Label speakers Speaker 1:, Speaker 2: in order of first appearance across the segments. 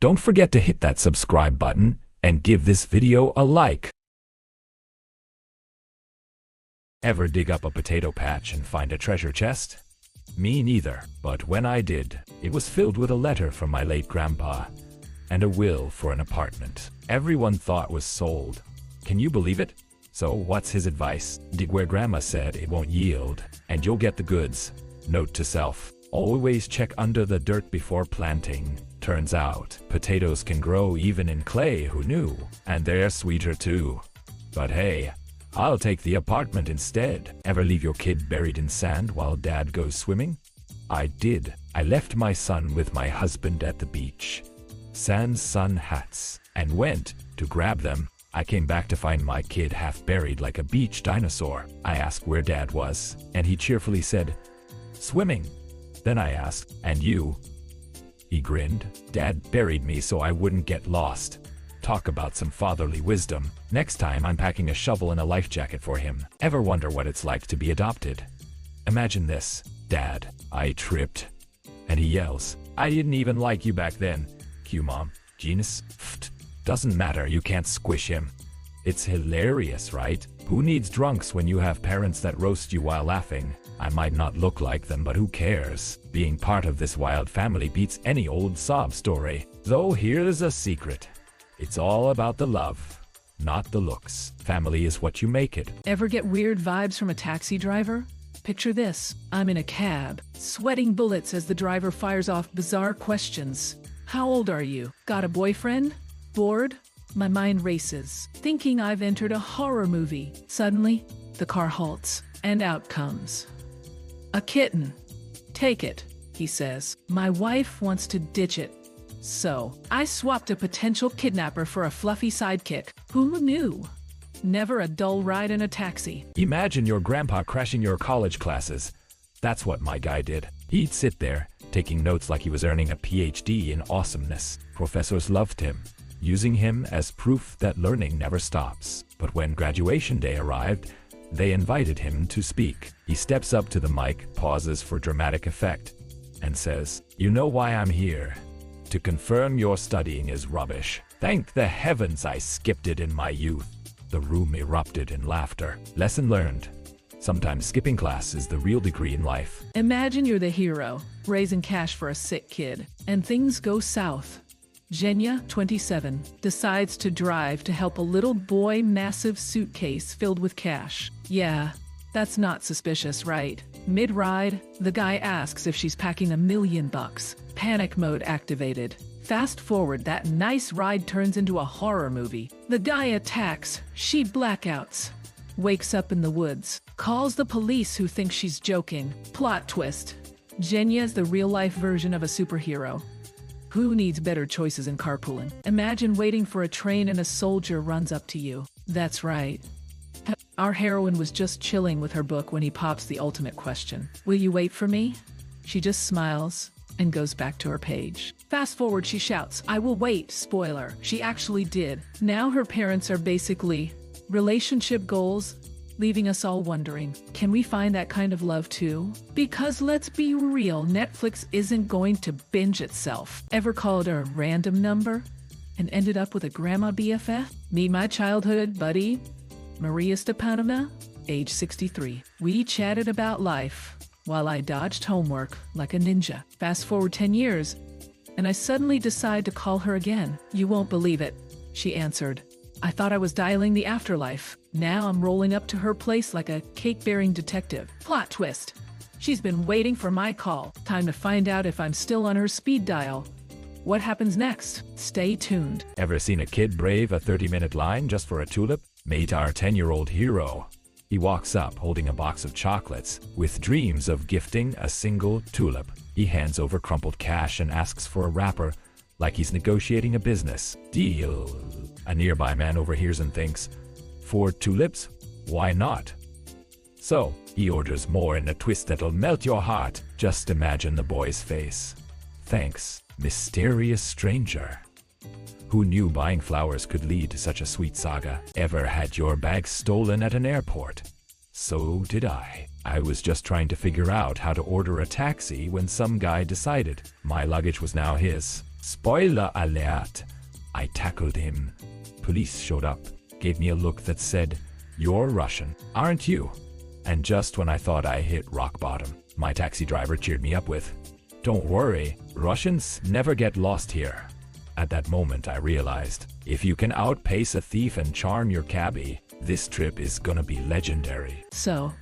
Speaker 1: Don't forget to hit that subscribe button and give this video a like. Ever dig up a potato patch and find a treasure chest? Me neither, but when I did, it was filled with a letter from my late grandpa and a will for an apartment everyone thought was sold. Can you believe it? So what's his advice? Dig where grandma said it won't yield, and you'll get the goods. Note to self, always check under the dirt before planting. Turns out, potatoes can grow even in clay, who knew? And they're sweeter too. But hey, I'll take the apartment instead. Ever leave your kid buried in sand while dad goes swimming? I did. I left my son with my husband at the beach. Sans sun hats, and went to grab them. I came back to find my kid half buried like a beach dinosaur. I asked where dad was, and he cheerfully said, "Swimming." Then I asked, "And you?" He grinned. Dad buried me so I wouldn't get lost. Talk about some fatherly wisdom. Next time I'm packing a shovel and a life jacket for him. Ever wonder what it's like to be adopted? Imagine this. Dad, I tripped. And he yells, "I didn't even like you back then." Cue mom. Genus? Pfft. Doesn't matter, you can't squish him. It's hilarious, right? Who needs drunks when you have parents that roast you while laughing? I might not look like them, but who cares? Being part of this wild family beats any old sob story. Though here's a secret. It's all about the love, not the looks. Family is what you make it.
Speaker 2: Ever get weird vibes from a taxi driver? Picture this. I'm in a cab, sweating bullets as the driver fires off bizarre questions. How old are you? Got a boyfriend? Bored? My mind races, thinking I've entered a horror movie. Suddenly, the car halts, and out comes a kitten. "Take it," he says. "My wife wants to ditch it." So, I swapped a potential kidnapper for a fluffy sidekick. Who knew? Never a dull ride in a taxi.
Speaker 1: Imagine your grandpa crashing your college classes. That's what my guy did. He'd sit there, taking notes like he was earning a PhD in awesomeness. Professors loved him, using him as proof that learning never stops. But when graduation day arrived, they invited him to speak. He steps up to the mic, pauses for dramatic effect, and says, "You know why I'm here? To confirm your studying is rubbish. Thank the heavens I skipped it in my youth." The room erupted in laughter. Lesson learned. Sometimes skipping class is the real degree in life.
Speaker 2: Imagine you're the hero, raising cash for a sick kid, and things go south. Jenya, 27, decides to drive to help a little boy massive suitcase filled with cash. Yeah, that's not suspicious, right? Mid-ride, the guy asks if she's packing $1 million. Panic mode activated. Fast forward, that nice ride turns into a horror movie. The guy attacks, she blackouts, wakes up in the woods, calls the police who think she's joking. Plot twist. Jenya's the real-life version of a superhero. Who needs better choices in carpooling? Imagine waiting for a train and a soldier runs up to you. That's right. Our heroine was just chilling with her book when he pops the ultimate question. "Will you wait for me?" She just smiles and goes back to her page. Fast forward, she shouts, "I will wait." Spoiler, she actually did. Now her parents are basically relationship goals, leaving us all wondering, can we find that kind of love too? Because let's be real, Netflix isn't going to binge itself. Ever called a random number and ended up with a grandma BFF? Meet my childhood buddy, Maria Stepanovna, age 63. We chatted about life while I dodged homework like a ninja. Fast forward 10 years, and I suddenly decide to call her again. "You won't believe it," she answered. "I thought I was dialing the afterlife. Now I'm rolling up to her place like a cake-bearing detective." Plot twist. She's been waiting for my call. Time to find out if I'm still on her speed dial. What happens next? Stay tuned.
Speaker 1: Ever seen a kid brave a 30-minute line just for a tulip? Meet our 10-year-old hero. He walks up holding a box of chocolates, with dreams of gifting a single tulip. He hands over crumpled cash and asks for a wrapper, like he's negotiating a business deal. A nearby man overhears and thinks, 4 tulips? Why not? So, he orders more in a twist that'll melt your heart. Just imagine the boy's face. "Thanks, mysterious stranger." Who knew buying flowers could lead to such a sweet saga? Ever had your bag stolen at an airport? So did I. I was just trying to figure out how to order a taxi when some guy decided my luggage was now his. Spoiler alert. I tackled him. Police showed up, gave me a look that said, "You're Russian, aren't you?" And just when I thought I hit rock bottom, my taxi driver cheered me up with, "Don't worry, Russians never get lost here." At that moment I realized, if you can outpace a thief and charm your cabbie, this trip is gonna be legendary.
Speaker 2: So,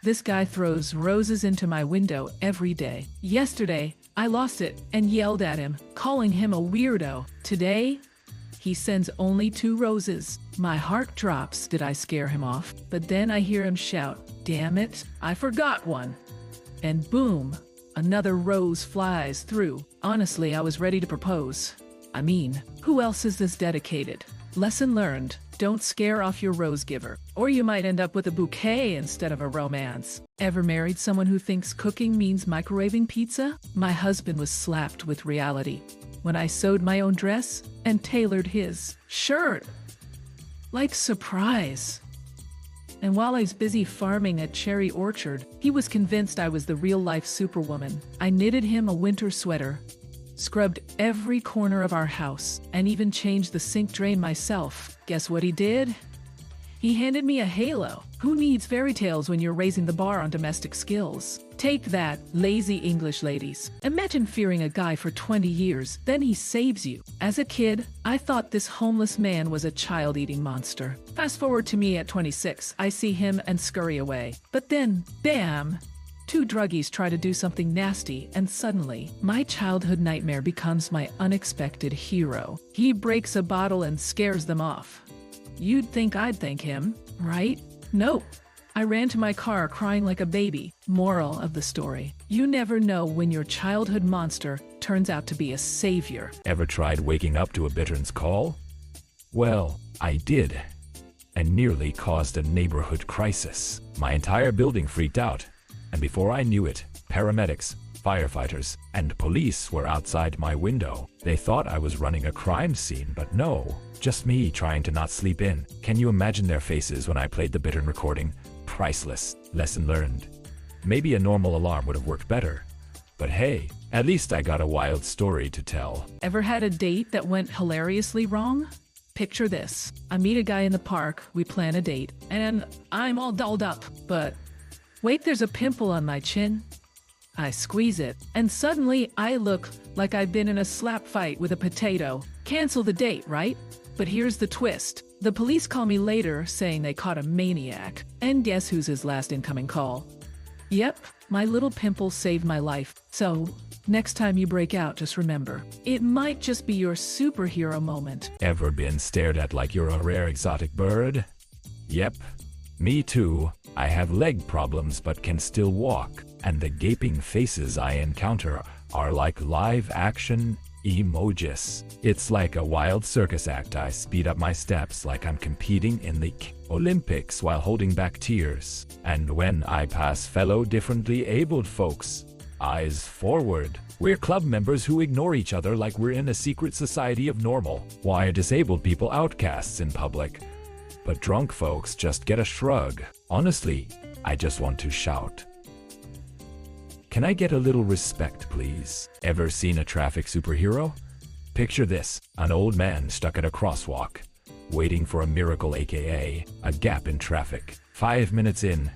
Speaker 2: this guy throws roses into my window every day. Yesterday, I lost it and yelled at him, calling him a weirdo. Today, he sends only 2 roses. My heart drops. Did I scare him off? But then I hear him shout, "Damn it, I forgot one." And boom, another rose flies through. Honestly, I was ready to propose. I mean, who else is this dedicated? Lesson learned, don't scare off your rose giver, or you might end up with a bouquet instead of a romance. Ever married someone who thinks cooking means microwaving pizza? My husband was slapped with reality when I sewed my own dress and tailored his shirt. Like surprise. And while I was busy farming at Cherry Orchard, he was convinced I was the real-life superwoman. I knitted him a winter sweater, scrubbed every corner of our house, and even changed the sink drain myself. Guess what he did? He handed me a halo. Who needs fairy tales when you're raising the bar on domestic skills? Take that, lazy English ladies. Imagine fearing a guy for 20 years, then he saves you. As a kid, I thought this homeless man was a child-eating monster. Fast forward to me at 26, I see him and scurry away. But then, bam! 2 druggies try to do something nasty, and suddenly, my childhood nightmare becomes my unexpected hero. He breaks a bottle and scares them off. You'd think I'd thank him, right? Nope. I ran to my car crying like a baby. Moral of the story: you never know when your childhood monster turns out to be a savior.
Speaker 1: Ever tried waking up to a veteran's call? Well, I did, and nearly caused a neighborhood crisis. My entire building freaked out, and before I knew it, paramedics, firefighters, and police were outside my window. They thought I was running a crime scene, but no, just me trying to not sleep in. Can you imagine their faces when I played the bittern recording? Priceless. Lesson learned. Maybe a normal alarm would have worked better. But hey, at least I got a wild story to tell.
Speaker 2: Ever had a date that went hilariously wrong? Picture this. I meet a guy in the park, we plan a date, and I'm all dolled up. But wait, there's a pimple on my chin. I squeeze it, and suddenly I look like I've been in a slap fight with a potato. Cancel the date, right? But here's the twist. The police call me later saying they caught a maniac. And guess who's his last incoming call? Yep, my little pimple saved my life. So, next time you break out, just remember, it might just be your superhero moment.
Speaker 1: Ever been stared at like you're a rare exotic bird? Yep, me too. I have leg problems but can still walk, and the gaping faces I encounter are like live-action emojis. It's like a wild circus act. I speed up my steps like I'm competing in the Olympics while holding back tears. And when I pass fellow differently abled folks, eyes forward. We're club members who ignore each other like we're in a secret society of normal. Why are disabled people outcasts in public? But drunk folks just get a shrug. Honestly, I just want to shout. Can I get a little respect, please? Ever seen a traffic superhero? Picture this, an old man stuck at a crosswalk, waiting for a miracle, aka a gap in traffic. 5 minutes in,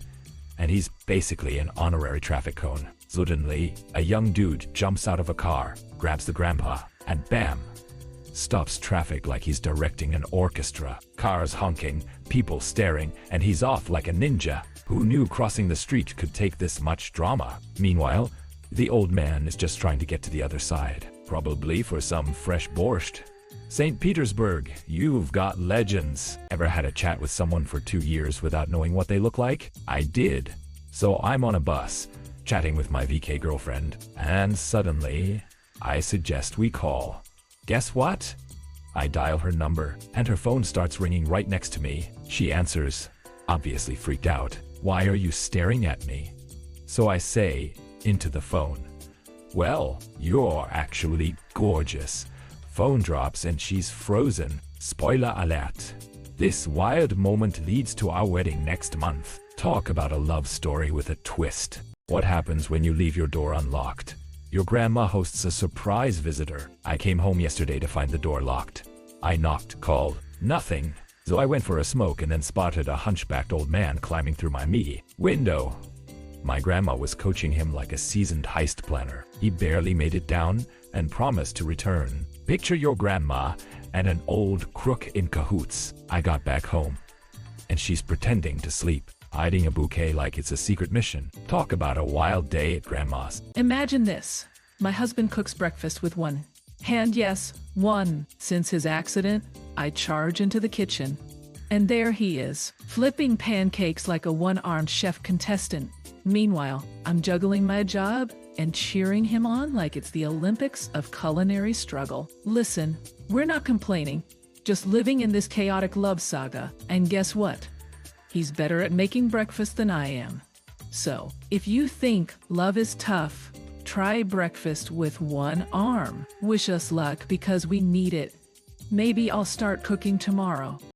Speaker 1: and he's basically an honorary traffic cone. Suddenly, a young dude jumps out of a car, grabs the grandpa, and bam! Stops traffic like he's directing an orchestra. Cars honking, people staring, and he's off like a ninja. Who knew crossing the street could take this much drama? Meanwhile, the old man is just trying to get to the other side, probably for some fresh borscht. St. Petersburg, you've got legends. Ever had a chat with someone for 2 years without knowing what they look like? I did. So I'm on a bus, chatting with my VK girlfriend, and suddenly, I suggest we call. Guess what? I dial her number, and her phone starts ringing right next to me. She answers, obviously freaked out. Why are you staring at me? So I say, into the phone, well, you're actually gorgeous. Phone drops and she's frozen. Spoiler alert. This wild moment leads to our wedding next month. Talk about a love story with a twist. What happens when you leave your door unlocked? Your grandma hosts a surprise visitor. I came home yesterday to find the door locked. I knocked, called, nothing. So I went for a smoke and then spotted a hunchbacked old man climbing through my window. My grandma was coaching him like a seasoned heist planner. He barely made it down and promised to return. Picture your grandma and an old crook in cahoots. I got back home, and she's pretending to sleep, hiding a bouquet like it's a secret mission. Talk about a wild day at grandma's.
Speaker 2: Imagine this. My husband cooks breakfast with one hand, yes, one. Since his accident, I charge into the kitchen, and there he is, flipping pancakes like a one-armed chef contestant. Meanwhile, I'm juggling my job and cheering him on like it's the Olympics of culinary struggle. Listen, we're not complaining, just living in this chaotic love saga. And guess what? He's better at making breakfast than I am. So, if you think love is tough, try breakfast with one arm. Wish us luck because we need it. Maybe I'll start cooking tomorrow.